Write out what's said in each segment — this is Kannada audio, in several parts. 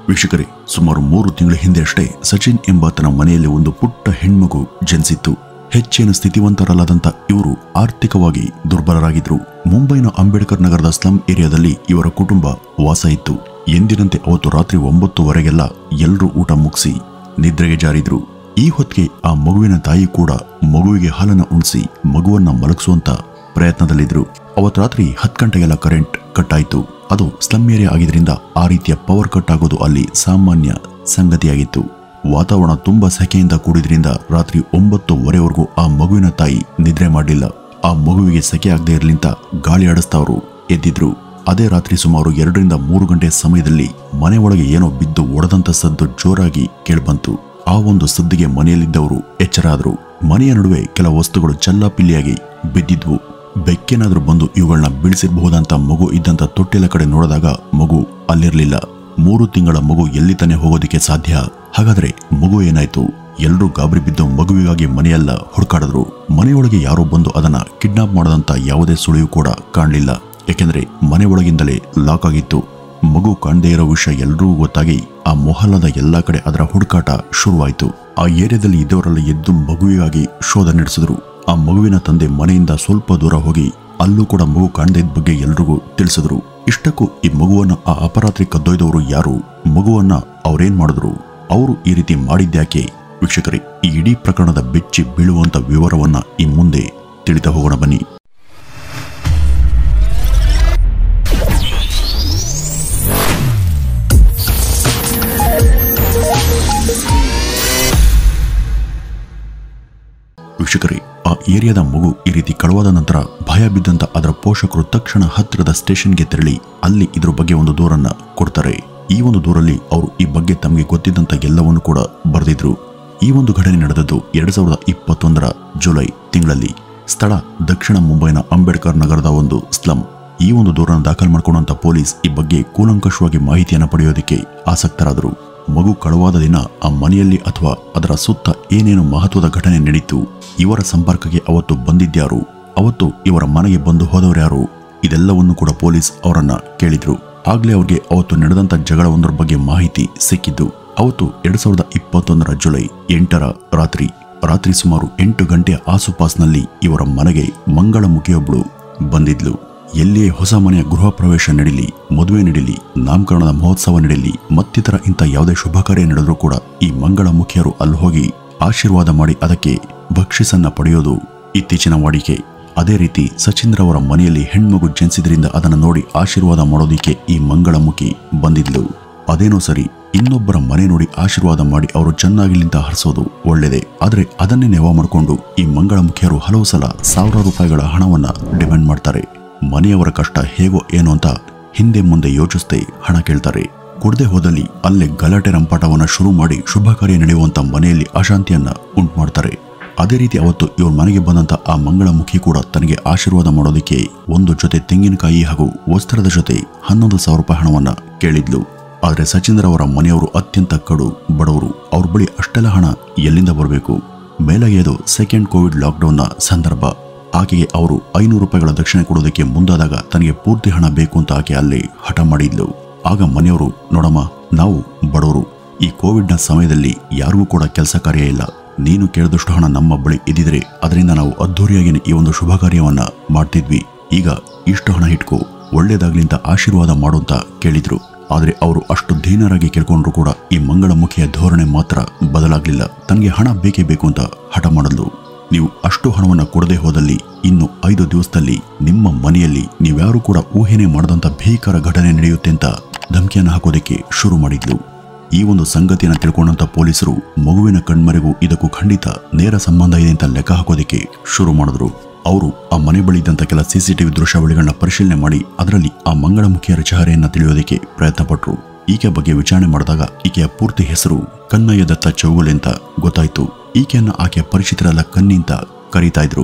ವೀಕ್ಷಕರೇ, ಸುಮಾರು 3 ತಿಂಗಳ ಹಿಂದೆ ಅಷ್ಟೇ ಸಚಿನ್ ಎಂಬಾತನ ಮನೆಯಲ್ಲಿ ಒಂದು ಪುಟ್ಟ ಹೆಣ್ಮಗು ಜನಿಸಿತ್ತು. ಹೆಚ್ಚಿನ ಸ್ಥಿತಿವಂತರಲ್ಲದಂತ ಇವರು ಆರ್ಥಿಕವಾಗಿ ದುರ್ಬಲರಾಗಿದ್ರು. ಮುಂಬೈನ ಅಂಬೇಡ್ಕರ್ ನಗರದ ಸ್ಲಂ ಏರಿಯಾದಲ್ಲಿ ಇವರ ಕುಟುಂಬ ವಾಸ ಇತ್ತು. ಎಂದಿನಂತೆ ಅವತ್ತು ರಾತ್ರಿ 9:00ವರೆಗೆಲ್ಲ ಎಲ್ಲರೂ ಊಟ ಮುಗಿಸಿ ನಿದ್ರೆಗೆ ಜಾರಿದ್ರು. ಈ ಹೊತ್ತಿಗೆ ಆ ಮಗುವಿನ ತಾಯಿ ಕೂಡ ಮಗುವಿಗೆ ಹಾಲನ್ನ ಉಣಿಸಿ ಮಗುವನ್ನ ಮಲಗಿಸುವಂತ ಪ್ರಯತ್ನದಲ್ಲಿದ್ರು. ಅವತ್ತು ರಾತ್ರಿ 10 ಗಂಟೆಗೆಲ್ಲ ಕರೆಂಟ್ ಕಟ್ ಆಯಿತು. ಅದು ಸ್ಲಮ್ ಏರಿಯಾ ಆಗಿದ್ರಿಂದ ಆ ರೀತಿಯ ಪವರ್ ಕಟ್ ಆಗೋದು ಅಲ್ಲಿ ಸಾಮಾನ್ಯ ಸಂಗತಿಯಾಗಿತ್ತು. ವಾತಾವರಣ ತುಂಬಾ ಸೆಕೆಯಿಂದ ಕೂಡಿದ್ರಿಂದ ರಾತ್ರಿ 9:00ವರೆವರೆಗೂ ಆ ಮಗುವಿನ ತಾಯಿ ನಿದ್ರೆ ಮಾಡಲಿಲ್ಲ. ಆ ಮಗುವಿಗೆ ಸೆಕೆ ಆಗದೆ ಇರಲಿಂತ ಗಾಳಿ ಆಡಿಸ್ತಾ ಅವರು ಎದ್ದಿದ್ರು. ಅದೇ ರಾತ್ರಿ ಸುಮಾರು 2 ರಿಂದ 3 ಗಂಟೆ ಸಮಯದಲ್ಲಿ ಮನೆ ಒಳಗೆ ಏನೋ ಬಿದ್ದು ಒಡೆದಂತ ಸದ್ದು ಜೋರಾಗಿ ಕೇಳ್ಬಂತು. ಆ ಒಂದು ಸದ್ದಿಗೆ ಮನೆಯಲ್ಲಿದ್ದವರು ಎಚ್ಚರ ಆದ್ರು. ಮನೆಯ ನಡುವೆ ಕೆಲ ವಸ್ತುಗಳು ಚಲ್ಲಾಪಿಲ್ಲಿಯಾಗಿ ಬಿದ್ದಿದ್ವು. ಬೆಕ್ಕೇನಾದ್ರೂ ಬಂದು ಇವುಗಳನ್ನ ಬೀಳಿಸಿರಬಹುದಂತ ಮಗು ಇದ್ದಂತ ತೊಟ್ಟಿಲ ಕಡೆ ನೋಡಿದಾಗ ಮಗು ಅಲ್ಲಿರ್ಲಿಲ್ಲ. 3 ತಿಂಗಳ ಮಗು ಎಲ್ಲಿ ತಾನೇ ಹೋಗೋದಿಕ್ಕೆ ಸಾಧ್ಯ? ಹಾಗಾದ್ರೆ ಮಗು ಏನಾಯ್ತು? ಎಲ್ಲರೂ ಗಾಬರಿ ಬಿದ್ದು ಮಗುವಿಗಾಗಿ ಮನೆಯೆಲ್ಲ ಹುಡುಕಾಡಿದ್ರು. ಮನೆಯೊಳಗೆ ಯಾರೋ ಬಂದು ಅದನ್ನ ಕಿಡ್ನಾಪ್ ಮಾಡದಂತ ಯಾವುದೇ ಸುಳಿವು ಕೂಡ ಕಾಣಲಿಲ್ಲ. ಯಾಕೆಂದ್ರೆ ಮನೆ ಒಳಗಿಂದಲೇ ಲಾಕ್ ಆಗಿತ್ತು. ಮಗು ಕಾಣದೇ ಇರೋ ವಿಷಯ ಎಲ್ಲರೂ ಗೊತ್ತಾಗಿ ಆ ಮೊಹಲ್ಲದ ಎಲ್ಲಾ ಕಡೆ ಅದರ ಹುಡುಕಾಟ ಶುರುವಾಯಿತು. ಆ ಏರಿಯಾದಲ್ಲಿ ಇದ್ದವರೆಲ್ಲ ಎದ್ದು ಮಗುವಿಗಾಗಿ ಶೋಧ ನಡೆಸಿದ್ರು. ಆ ಮಗುವಿನ ತಂದೆ ಮನೆಯಿಂದ ಸ್ವಲ್ಪ ದೂರ ಹೋಗಿ ಅಲ್ಲೂ ಕೂಡ ಮಗು ಕಾಣದೇ ಇದ್ದ ಬಗ್ಗೆ ಎಲ್ರಿಗೂ ತಿಳಿಸಿದ್ರು. ಇಷ್ಟಕ್ಕೂ ಈ ಮಗುವನ್ನ ಆ ಅಪರಾತ್ರಿ ಕದ್ದೊಯ್ದವರು ಯಾರು? ಮಗುವನ್ನ ಅವ್ರೇನ್ ಮಾಡಿದ್ರು? ಅವರು ಈ ರೀತಿ ಮಾಡಿದ್ಯಾಕೆ? ವೀಕ್ಷಕರೇ, ಈ ಇಡೀ ಪ್ರಕರಣದ ಬೆಚ್ಚಿ ಬೀಳುವಂತ ವಿವರವನ್ನ ಈ ಮುಂದೆ ತಿಳಿತಾ ಹೋಗೋಣ ಬನ್ನಿ. ವೀಕ್ಷಕರೇ, ಆ ಏರಿಯಾದ ಮಗು ಈ ರೀತಿ ಕಳವಾದ ನಂತರ ಭಯ ಬಿದ್ದಂತ ಅದರ ಪೋಷಕರು ತಕ್ಷಣ ಹತ್ತಿರದ ಸ್ಟೇಷನ್ಗೆ ತೆರಳಿ ಅಲ್ಲಿ ಇದ್ರ ಬಗ್ಗೆ ಒಂದು ದೂರನ್ನ ಕೊಡ್ತಾರೆ. ಈ ಒಂದು ದೂರಲ್ಲಿ ಅವರು ಈ ಬಗ್ಗೆ ತಮಗೆ ಗೊತ್ತಿದ್ದಂತ ಎಲ್ಲವನ್ನು ಕೂಡ ಬರೆದಿದ್ರು. ಈ ಒಂದು ಘಟನೆ ನಡೆದದ್ದು 2021ರ ಜುಲೈ ತಿಂಗಳಲ್ಲಿ. ಸ್ಥಳ ದಕ್ಷಿಣ ಮುಂಬೈನ ಅಂಬೇಡ್ಕರ್ ನಗರದ ಒಂದು ಸ್ಲಂ. ಈ ಒಂದು ದೂರನ್ನು ದಾಖಲು ಮಾಡಿಕೊಂಡಂತ ಪೊಲೀಸ್ ಈ ಬಗ್ಗೆ ಕೂಲಂಕಷವಾಗಿ ಮಾಹಿತಿಯನ್ನು ಪಡೆಯೋದಕ್ಕೆ ಆಸಕ್ತರಾದರು. ಮಗು ಕಳವಾದ ದಿನ ಆ ಮನೆಯಲ್ಲಿ ಅಥವಾ ಅದರ ಸುತ್ತ ಏನೇನು ಮಹತ್ವದ ಘಟನೆ ನಡೀತು, ಇವರ ಸಂಪರ್ಕಕ್ಕೆ ಅವತ್ತು ಬಂದಿದ್ಯಾರು, ಅವತ್ತು ಇವರ ಮನೆಗೆ ಬಂದು ಹೋದವರ್ಯಾರು, ಇದೆಲ್ಲವನ್ನು ಕೂಡ ಪೊಲೀಸ್ ಅವರನ್ನ ಕೇಳಿದ್ರು. ಆಗ್ಲೇ ಅವ್ರಿಗೆ ಅವತ್ತು ನಡೆದಂತ ಜಗಳವೊಂದರ ಬಗ್ಗೆ ಮಾಹಿತಿ ಸಿಕ್ಕಿದ್ದು. ಅವತ್ತು 2021ರ ಜುಲೈ 8ರ ರಾತ್ರಿ ಸುಮಾರು 8 ಗಂಟೆಯ ಆಸುಪಾಸಿನಲ್ಲಿ ಇವರ ಮನೆಗೆ ಮಂಗಳಮುಖಿಯೊಬ್ಬಳು ಬಂದಿದ್ಲು. ಎಲ್ಲಿಯೇ ಹೊಸ ಮನೆಯ ಗೃಹ ಪ್ರವೇಶ ನಡೀಲಿ, ಮದುವೆ ನಡೀಲಿ, ನಾಮಕರಣದ ಮಹೋತ್ಸವ ನಡೀಲಿ, ಮತ್ತಿತರ ಇಂಥ ಯಾವುದೇ ಶುಭ ಕಾರ್ಯ ನಡೆದರೂ ಕೂಡ ಈ ಮಂಗಳಮುಖಿಯರು ಅಲ್ಲಿ ಹೋಗಿ ಆಶೀರ್ವಾದ ಮಾಡಿ ಅದಕ್ಕೆ ಬಕ್ಷಿಸನ್ನ ಪಡೆಯೋದು ಇತ್ತೀಚಿನ ವಾಡಿಕೆ. ಅದೇ ರೀತಿ ಸಚಿನ್ ರವರ ಮನೆಯಲ್ಲಿ ಹೆಣ್ಮಗು ಜನಿಸಿದ್ರಿಂದ ಅದನ್ನು ನೋಡಿ ಆಶೀರ್ವಾದ ಮಾಡೋದಿಕ್ಕೆ ಈ ಮಂಗಳಮುಖಿ ಬಂದಿದ್ಲು. ಅದೇನೋ ಸರಿ, ಇನ್ನೊಬ್ಬರ ಮನೆ ನೋಡಿ ಆಶೀರ್ವಾದ ಮಾಡಿ ಅವರು ಚೆನ್ನಾಗಿಲಿಂತ ಹರಿಸೋದು ಒಳ್ಳೆಯದೇ. ಆದರೆ ಅದನ್ನೇ ನೆವ ಮಾಡಿಕೊಂಡು ಈ ಮಂಗಳಮುಖಿಯರು ಹಲವು ಸಲ ಸಾವಿರಾರು ರೂಪಾಯಿಗಳ ಹಣವನ್ನ ಡಿಮ್ಯಾಂಡ್ ಮಾಡ್ತಾರೆ. ಮನೆಯವರ ಕಷ್ಟ ಹೇಗೋ ಏನೋ ಅಂತ ಹಿಂದೆ ಮುಂದೆ ಯೋಚಿಸದೆ ಹಣ ಕೇಳ್ತಾರೆ. ಕೊಡದೆ ಹೋದಲ್ಲಿ ಅಲ್ಲೇ ಗಲಾಟೆ ರಂಪಾಟವನ್ನ ಶುರು ಮಾಡಿ ಶುಭ ಕಾರ್ಯ ನಡೆಯುವಂತ ಮನೆಯಲ್ಲಿ ಅಶಾಂತಿಯನ್ನ ಉಂಟು ಮಾಡ್ತಾರೆ. ಅದೇ ರೀತಿ ಅವತ್ತು ಇವ್ರ ಮನೆಗೆ ಬಂದಂತ ಆ ಮಂಗಳಮುಖಿ ಕೂಡ ತನಗೆ ಆಶೀರ್ವಾದ ಮಾಡೋದಕ್ಕೆ ಒಂದು ಜೊತೆ ತೆಂಗಿನಕಾಯಿ ಹಾಗೂ ವಸ್ತ್ರದ ಜೊತೆ 11,000 ರೂಪಾಯಿ ಹಣವನ್ನ ಕೇಳಿದ್ಲು. ಆದರೆ ಸಚಿನ್ ರವರ ಮನೆಯವರು ಅತ್ಯಂತ ಕಡು ಬಡವರು. ಅವ್ರ ಬಳಿ ಅಷ್ಟೆಲ್ಲ ಹಣ ಎಲ್ಲಿಂದ ಬರಬೇಕು? ಮೇಲಾಗಿ ಅದು ಸೆಕೆಂಡ್ ಕೋವಿಡ್ ಲಾಕ್ಡೌನ್ನ ಸಂದರ್ಭ. ಆಕೆಗೆ ಅವರು 500 ರೂಪಾಯಿಗಳ ದಕ್ಷಿಣೆ ಕೊಡೋದಕ್ಕೆ ಮುಂದಾದಾಗ ತನಗೆ ಪೂರ್ತಿ ಹಣ ಬೇಕು ಅಂತ ಆಕೆ ಅಲ್ಲಿ ಹಠ ಮಾಡಿದ್ಲು. ಆಗ ಮನೆಯವರು, ನೋಡಮ್ಮ, ನಾವು ಬಡವರು, ಈ ಕೋವಿಡ್ನ ಸಮಯದಲ್ಲಿ ಯಾರಿಗೂ ಕೂಡ ಕೆಲಸ ಕಾರ್ಯ ಇಲ್ಲ, ನೀನು ಕೇಳಿದಷ್ಟು ಹಣ ನಮ್ಮ ಬಳಿ ಇದ್ದಿದ್ರೆ ಅದರಿಂದ ನಾವು ಅದ್ಧೂರಿಯಾಗಿ ಈ ಒಂದು ಶುಭ ಕಾರ್ಯವನ್ನ ಮಾಡ್ತಿದ್ವಿ. ಈಗ ಇಷ್ಟು ಹಣ ಇಟ್ಕೋ, ಒಳ್ಳೇದಾಗ್ಲಿಂತ ಆಶೀರ್ವಾದ ಮಾಡು ಅಂತ ಕೇಳಿದ್ರು. ಆದರೆ ಅವರು ಅಷ್ಟು ದೀನರಾಗಿ ಕೇಳ್ಕೊಂಡ್ರು ಕೂಡ ಈ ಮಂಗಳಮುಖಿಯ ಧೋರಣೆ ಮಾತ್ರ ಬದಲಾಗ್ಲಿಲ್ಲ. ತನಗೆ ಹಣ ಬೇಕೇ ಬೇಕು ಅಂತ ಹಠ ಮಾಡಲು. ನೀವು ಅಷ್ಟು ಹಣವನ್ನ ಕೊಡದೆ ಹೋದಲ್ಲಿ ಇನ್ನು 5 ದಿವಸದಲ್ಲಿ ನಿಮ್ಮ ಮನೆಯಲ್ಲಿ ನೀವ್ಯಾರು ಕೂಡ ಊಹೆನೆ ಮಾಡದಂತ ಭೀಕರ ಘಟನೆ ನಡೆಯುತ್ತೆ ಅಂತ ಧಮಕಿಯನ್ನು ಹಾಕೋದಕ್ಕೆ ಶುರು ಮಾಡಿದ್ಲು. ಈ ಒಂದು ಸಂಗತಿಯನ್ನು ತಿಳ್ಕೊಂಡಂತ ಪೊಲೀಸರು ಮಗುವಿನ ಕಣ್ಮರೆಗೂ ಇದಕ್ಕೂ ಖಂಡಿತ ನೇರ ಸಂಬಂಧ ಇದೆ ಅಂತ ಲೆಕ್ಕ ಹಾಕೋದಕ್ಕೆ ಶುರು ಮಾಡಿದ್ರು. ಅವರು ಆ ಮನೆ ಬಳಿ ಇದ್ದಂತ ಕೆಲ CCTV ದೃಶ್ಯಾವಳಿಗಳನ್ನ ಪರಿಶೀಲನೆ ಮಾಡಿ ಅದರಲ್ಲಿ ಆ ಮಂಗಳಮುಖಿಯರ ಚಹರೆಯನ್ನ ತಿಳಿಯೋದಕ್ಕೆ ಪ್ರಯತ್ನ ಪಟ್ರು. ಈಕೆ ಬಗ್ಗೆ ವಿಚಾರಣೆ ಮಾಡಿದಾಗ ಈಕೆಯ ಪೂರ್ತಿ ಹೆಸರು ಕನ್ನಯ್ಯ ದತ್ತ ಚೌಗುಲೆ ಅಂತ ಗೊತ್ತಾಯ್ತು. ಈಕೆಯನ್ನ ಆಕೆಯ ಪರಿಚಿತರೆಲ್ಲ ಕನ್ನಿ ಅಂತ ಕರೀತಾ ಇದ್ರು.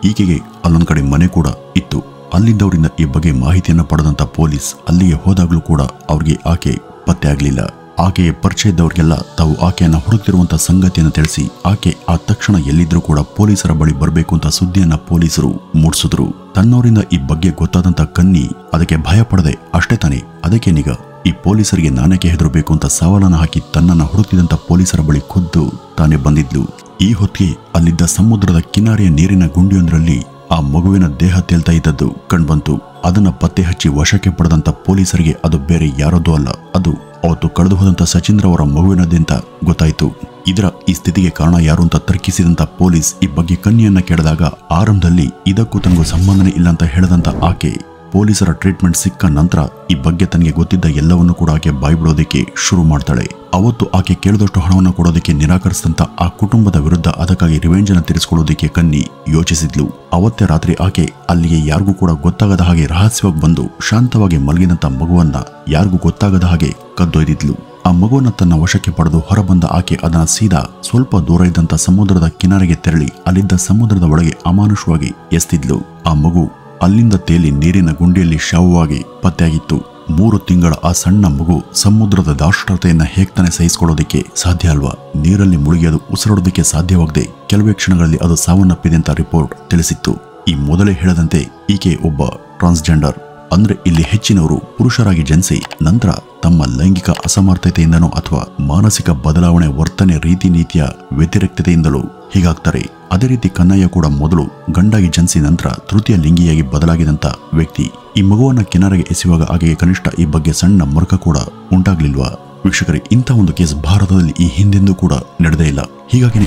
ಈಕೆಗೆ ಅಲ್ಲೊಂದ್ ಕಡೆ ಮನೆ ಕೂಡ ಇತ್ತು. ಅಲ್ಲಿದ್ದವರಿಂದ ಈ ಬಗ್ಗೆ ಮಾಹಿತಿಯನ್ನ ಪಡೆದಂತ ಪೊಲೀಸ್ ಅಲ್ಲಿಗೆ ಹೋದಾಗ್ಲೂ ಕೂಡ ಅವ್ರಿಗೆ ಆಕೆ ಪತ್ತೆ ಆಗ್ಲಿಲ್ಲ. ಆಕೆಯ ಪರಿಚಯ ಇದ್ದವ್ರಿಗೆಲ್ಲ ತಾವು ಆಕೆಯನ್ನ ಹುಡುಕ್ತಿರುವಂತ ಸಂಗತಿಯನ್ನು ತಿಳಿಸಿ ಆಕೆ ಆ ತಕ್ಷಣ ಎಲ್ಲಿದ್ರೂ ಕೂಡ ಪೊಲೀಸರ ಬಳಿ ಬರಬೇಕು ಅಂತ ಸುದ್ದಿಯನ್ನ ಪೊಲೀಸರು ಮೂಡಿಸಿದ್ರು. ತನ್ನವರಿಂದ ಈ ಬಗ್ಗೆ ಗೊತ್ತಾದಂತ ಕನ್ನಿ ಅದಕ್ಕೆ ಭಯ ಪಡದೆ, ಅಷ್ಟೇ ತಾನೇ, ಅದಕ್ಕೆ ನಿಗ ಈ ಪೊಲೀಸರಿಗೆ ನಾನೇಕೆ ಹೆದರಬೇಕು ಅಂತ ಸವಾಲನ್ನು ಹಾಕಿ ತನ್ನನ್ನು ಹುಡುಕ್ತಿದ್ದಂಥ ಪೊಲೀಸರ ಬಳಿ ಖುದ್ದು ತಾನೇ ಬಂದಿದ್ಲು. ಈ ಹೊತ್ತಿಗೆ ಅಲ್ಲಿದ್ದ ಸಮುದ್ರದ ಕಿನಾರೆಯ ನೀರಿನ ಗುಂಡಿಯೊಂದರಲ್ಲಿ ಆ ಮಗುವಿನ ದೇಹ ತೇಲ್ತಾ ಇದ್ದದ್ದು ಕಂಡ್ಬಂತು. ಅದನ್ನ ಪತ್ತೆ ಹಚ್ಚಿ ವಶಕ್ಕೆ ಪಡೆದಂತ ಪೊಲೀಸರಿಗೆ ಅದು ಬೇರೆ ಯಾರದೂ ಅಲ್ಲ, ಅದು ಅವತ್ತು ಕಳೆದು ಹೋದಂತ ಸಚಿಂದ್ರ ಅವರ ಮಗುವಿನದ್ದಂತ ಗೊತ್ತಾಯ್ತು. ಇದರ ಈ ಸ್ಥಿತಿಗೆ ಕಾರಣ ಯಾರು ಅಂತ ತರ್ಕಿಸಿದಂತ ಪೊಲೀಸ್ ಈ ಬಗ್ಗೆ ಕನ್ನಿಯನ್ನ ಕೇಳಿದಾಗ ಆರಂಭದಲ್ಲಿ ಇದಕ್ಕೂ ತನಗೂ ಸಂಬಂಧನೇ ಇಲ್ಲ ಅಂತ ಹೇಳಿದಂತ ಆಕೆ ಪೊಲೀಸರ ಟ್ರೀಟ್ಮೆಂಟ್ ಸಿಕ್ಕ ನಂತರ ಈ ಬಗ್ಗೆ ತನಗೆ ಗೊತ್ತಿದ್ದ ಎಲ್ಲವನ್ನೂ ಕೂಡ ಆಕೆ ಬಾಯ್ಬಿಡೋದಕ್ಕೆ ಶುರು ಮಾಡ್ತಾಳೆ. ಅವತ್ತು ಆಕೆ ಕೇಳಿದಷ್ಟು ಹಣವನ್ನು ಕೊಡೋದಕ್ಕೆ ನಿರಾಕರಿಸಿದಂತ ಆ ಕುಟುಂಬದ ವಿರುದ್ಧ ಅದಕ್ಕಾಗಿ ರಿವೆಂಜ್ ಅನ್ನು ತೀರಿಸಿಕೊಳ್ಳೋದಕ್ಕೆ ಕನ್ನಿ ಯೋಚಿಸಿದ್ಲು. ಅವತ್ತೇ ರಾತ್ರಿ ಆಕೆ ಅಲ್ಲಿಗೆ ಯಾರಿಗೂ ಕೂಡ ಗೊತ್ತಾಗದ ಹಾಗೆ ರಹಸ್ಯವಾಗಿ ಬಂದು ಶಾಂತವಾಗಿ ಮಲಗಿದಂತ ಮಗುವನ್ನ ಯಾರಿಗೂ ಗೊತ್ತಾಗದ ಹಾಗೆ ಕದ್ದೊಯ್ದಿದ್ಲು. ಆ ಮಗುವನ್ನ ತನ್ನ ವಶಕ್ಕೆ ಪಡೆದು ಹೊರಬಂದ ಆಕೆ ಅದನ್ನ ಸೀದಾ ಸ್ವಲ್ಪ ದೂರ ಇದ್ದಂತ ಸಮುದ್ರದ ಕಿನಾರೆಗೆ ತೆರಳಿ ಅಲ್ಲಿದ್ದ ಸಮುದ್ರದ ಒಳಗೆ ಅಮಾನುಷವಾಗಿ ಎಸ್ತಿದ್ಲು. ಆ ಮಗು ಅಲ್ಲಿಂದ ತೇಲಿ ನೀರಿನ ಗುಂಡಿಯಲ್ಲಿ ಶವವಾಗಿ ಪತ್ತೆಯಾಗಿತ್ತು. 3 ತಿಂಗಳ ಆ ಸಣ್ಣ ಮಗು ಸಮುದ್ರದ ದಾಷ್ಟ್ರತೆಯನ್ನ ಹೇಗ್ತಾನೆ ಸಹಿಸಿಕೊಳ್ಳೋದಕ್ಕೆ ಸಾಧ್ಯ ಅಲ್ವಾ? ನೀರಲ್ಲಿ ಮುಳುಗಿ ಅದು ಉಸಿರಾಡೋದಕ್ಕೆ ಸಾಧ್ಯವಾಗದೆ ಕೆಲವೇ ಕ್ಷಣಗಳಲ್ಲಿ ಅದು ಸಾವನ್ನಪ್ಪಿದೆ ಅಂತ ರಿಪೋರ್ಟ್ ತಿಳಿಸಿತ್ತು. ಈ ಮೊದಲೇ ಹೇಳದಂತೆ ಈಕೆ ಒಬ್ಬ ಟ್ರಾನ್ಸ್ಜೆಂಡರ್, ಅಂದ್ರೆ ಇಲ್ಲಿ ಹೆಚ್ಚಿನವರು ಪುರುಷರಾಗಿ ಜನಿಸಿ ನಂತರ ತಮ್ಮ ಲೈಂಗಿಕ ಅಸಮರ್ಥತೆಯಿಂದನೋ ಅಥವಾ ಮಾನಸಿಕ ಬದಲಾವಣೆ ವರ್ತನೆ ರೀತಿ ನೀತಿಯ ವ್ಯತಿರಿಕ್ತತೆಯಿಂದಲೂ ಹೀಗಾಗ್ತಾರೆ. ಅದೇ ರೀತಿ ಕನ್ನಯ್ಯ ಕೂಡ ಮೊದಲು ಗಂಡಾಗಿ ಜನಿಸಿ ನಂತರ ತೃತೀಯ ಲಿಂಗಿಯಾಗಿ ಬದಲಾಗಿದಂತ ವ್ಯಕ್ತಿ. ಈ ಮಗುವನ್ನ ಕಿನಾರೆಗೆ ಎಸೆಯುವಾಗ ಆಕೆಗೆ ಕನಿಷ್ಠ ಈ ಬಗ್ಗೆ ಸಣ್ಣ ಮರ್ಕ ಕೂಡ ಉಂಟಾಗ್ಲಿಲ್ವಾ? ವೀಕ್ಷಕರೇ, ಇಂಥ ಒಂದು ಕೇಸ್ ಭಾರತದಲ್ಲಿ ಈ ಹಿಂದೆಂದೂ ಕೂಡ ನಡೆದೇ ಇಲ್ಲ. ಹೀಗಾಗಿ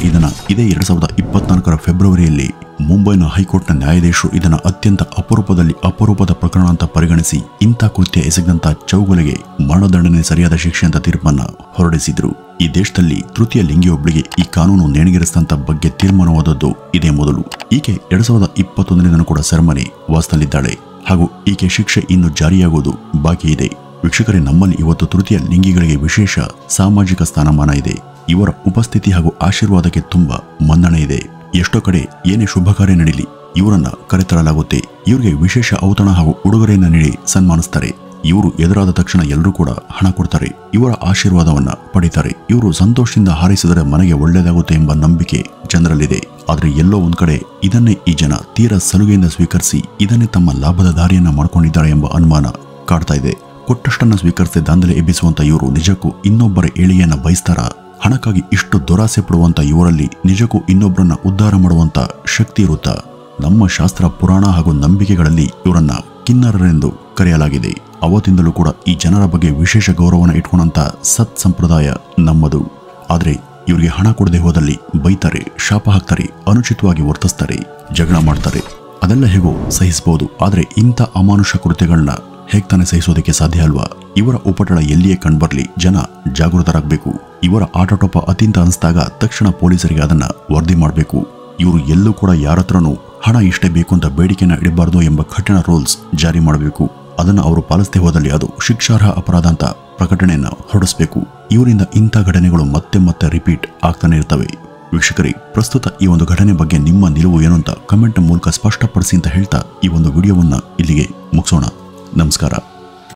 ಇದೇ 2024 ಫೆಬ್ರವರಿಯಲ್ಲಿ ಮುಂಬೈನ ಹೈಕೋರ್ಟ್ನ ನ್ಯಾಯಾಧೀಶರು ಇದನ್ನ ಅತ್ಯಂತ ಅಪರೂಪದ ಪ್ರಕರಣ ಅಂತ ಪರಿಗಣಿಸಿ ಇಂಥ ಕೃತ್ಯ ಎಸಗಿದಂತ ಚೌಗುಲೆಗೆ ಮರಣದಂಡನೆ ಸರಿಯಾದ ಶಿಕ್ಷೆ ಅಂತ ತೀರ್ಪನ್ನ ಹೊರಡಿಸಿದ್ರು. ಈ ದೇಶದಲ್ಲಿ ತೃತೀಯ ಲಿಂಗಿಯೊಬ್ಬಳಿಗೆ ಈ ಕಾನೂನು ನೇಣಿಗೇರಿಸಿದಂತ ಬಗ್ಗೆ ತೀರ್ಮಾನವಾದದ್ದು ಇದೇ ಮೊದಲು. ಈಕೆ 2021 ಕೂಡ ಸೆರೆಮನೆ ವಾಸದಲ್ಲಿದ್ದಾಳೆ ಹಾಗೂ ಈಕೆ ಶಿಕ್ಷೆ ಇನ್ನು ಜಾರಿಯಾಗುವುದು ಬಾಕಿ ಇದೆ. ವೀಕ್ಷಕರೇ, ನಮ್ಮಲ್ಲಿ ಇವತ್ತು ತೃತೀಯ ಲಿಂಗಿಗಳಿಗೆ ವಿಶೇಷ ಸಾಮಾಜಿಕ ಸ್ಥಾನಮಾನ ಇದೆ. ಇವರ ಉಪಸ್ಥಿತಿ ಹಾಗೂ ಆಶೀರ್ವಾದಕ್ಕೆ ತುಂಬಾ ಮನ್ನಣೆ ಇದೆ. ಎಷ್ಟೋ ಕಡೆ ಏನೇ ಶುಭ ಕಾರ್ಯ ನಡೀಲಿ ಇವರನ್ನ ಕರೆತರಲಾಗುತ್ತೆ. ಇವರಿಗೆ ವಿಶೇಷ ಔತಣ ಹಾಗೂ ಉಡುಗೊರೆಯನ್ನ ನೀಡಿ ಸನ್ಮಾನಿಸ್ತಾರೆ. ಇವರು ಎದುರಾದ ತಕ್ಷಣ ಎಲ್ಲರೂ ಕೂಡ ಹಣ ಕೊಡ್ತಾರೆ, ಇವರ ಆಶೀರ್ವಾದವನ್ನ ಪಡಿತಾರೆ. ಇವರು ಸಂತೋಷದಿಂದ ಹಾರೈಸಿದರೆ ಮನೆಗೆ ಒಳ್ಳೆಯದಾಗುತ್ತೆ ಎಂಬ ನಂಬಿಕೆ ಜನರಲ್ಲಿದೆ. ಆದ್ರೆ ಎಲ್ಲೋ ಒಂದ್ ಕಡೆ ಇದನ್ನೇ ಈ ಜನ ತೀರಾ ಸಲುಗೆಯಿಂದ ಸ್ವೀಕರಿಸಿ ಇದನ್ನೇ ತಮ್ಮ ಲಾಭದ ದಾರಿಯನ್ನ ಮಾಡ್ಕೊಂಡಿದ್ದಾರೆ ಎಂಬ ಅನುಮಾನ ಕಾಡ್ತಾ ಇದೆ. ಕೊಟ್ಟಷ್ಟನ್ನ ಸ್ವೀಕರಿಸದೆ ದಾಂಧಲೆ ಎಬ್ಬಿಸುವಂತ ಇವರು ನಿಜಕ್ಕೂ ಇನ್ನೊಬ್ಬರ ಏಳಿಗೆಯನ್ನ ಬಯಸ್ತಾರ? ಹಣಕ್ಕಾಗಿ ಇಷ್ಟು ದುರಾಸೆ ಪಡುವಂತ ಇವರಲ್ಲಿ ನಿಜಕ್ಕೂ ಇನ್ನೊಬ್ಬರನ್ನ ಉದ್ಧಾರ ಮಾಡುವಂತ ಶಕ್ತಿ ಇರುತ್ತಾ? ನಮ್ಮ ಶಾಸ್ತ್ರ, ಪುರಾಣ ಹಾಗೂ ನಂಬಿಕೆಗಳಲ್ಲಿ ಇವರನ್ನ ಕಿನ್ನರರೆಂದು ಕರೆಯಲಾಗಿದೆ. ಅವತ್ತಿಂದಲೂ ಕೂಡ ಈ ಜನರ ಬಗ್ಗೆ ವಿಶೇಷ ಗೌರವನ ಇಟ್ಕೊಂಡಂತ ಸತ್ ಸಂಪ್ರದಾಯ ನಮ್ಮದು. ಆದ್ರೆ ಇವರಿಗೆ ಹಣ ಕೊಡದೆ ಹೋದಲ್ಲಿ ಬೈತಾರೆ, ಶಾಪ ಹಾಕ್ತಾರೆ, ಅನುಚಿತವಾಗಿ ವರ್ತಿಸ್ತಾರೆ, ಜಗಳ ಮಾಡ್ತಾರೆ. ಅದೆಲ್ಲ ಹೇಗೋ ಸಹಿಸಬಹುದು. ಆದ್ರೆ ಇಂಥ ಅಮಾನುಷ ಕೃತ್ಯಗಳನ್ನ ಹೇಗ್ತಾನೆ ಸಹಿಸೋದಕ್ಕೆ ಸಾಧ್ಯ ಅಲ್ವಾ? ಇವರ ಉಪಟಳ ಎಲ್ಲಿಯೇ ಕಂಡ್ಬರ್ಲಿ ಜನ ಜಾಗೃತರಾಗಬೇಕು. ಇವರ ಆಟೋಟೋಪ ಅತಿಂತ ಅನಿಸಿದಾಗ ತಕ್ಷಣ ಪೊಲೀಸರಿಗೆ ಅದನ್ನ ವರದಿ ಮಾಡಬೇಕು. ಇವರು ಎಲ್ಲೂ ಕೂಡ ಯಾರತ್ರನೂ ಹಣ ಇಷ್ಟೇ ಬೇಕು ಅಂತ ಬೇಡಿಕೆನ ಇಡಬಾರದು ಎಂಬ ಕಠಿಣ ರೂಲ್ಸ್ ಜಾರಿ ಮಾಡಬೇಕು. ಅದನ್ನ ಅವರು ಪಾಲಿಸದೆ ಹೋದಲ್ಲಿ ಅದು ಶಿಕ್ಷಾರ್ಹ ಅಪರಾಧ ಅಂತ ಪ್ರಕಟಣೆಯನ್ನ ಹೊರಡಿಸಬೇಕು. ಇವರಿಂದ ಇಂಥ ಘಟನೆಗಳು ಮತ್ತೆ ಮತ್ತೆ ರಿಪೀಟ್ ಆಗ್ತಾನೆ ಇರ್ತವೆ. ವೀಕ್ಷಕರೇ, ಪ್ರಸ್ತುತ ಈ ಒಂದು ಘಟನೆ ಬಗ್ಗೆ ನಿಮ್ಮ ನಿಲುವು ಏನು ಅಂತ ಕಮೆಂಟ್ ಮೂಲಕ ಸ್ಪಷ್ಟಪಡಿಸಿ ಅಂತ ಹೇಳ್ತಾ ಈ ಒಂದು ವಿಡಿಯೋವನ್ನ ಇಲ್ಲಿಗೆ ಮುಗಿಸೋಣ. ನಮಸ್ಕಾರ.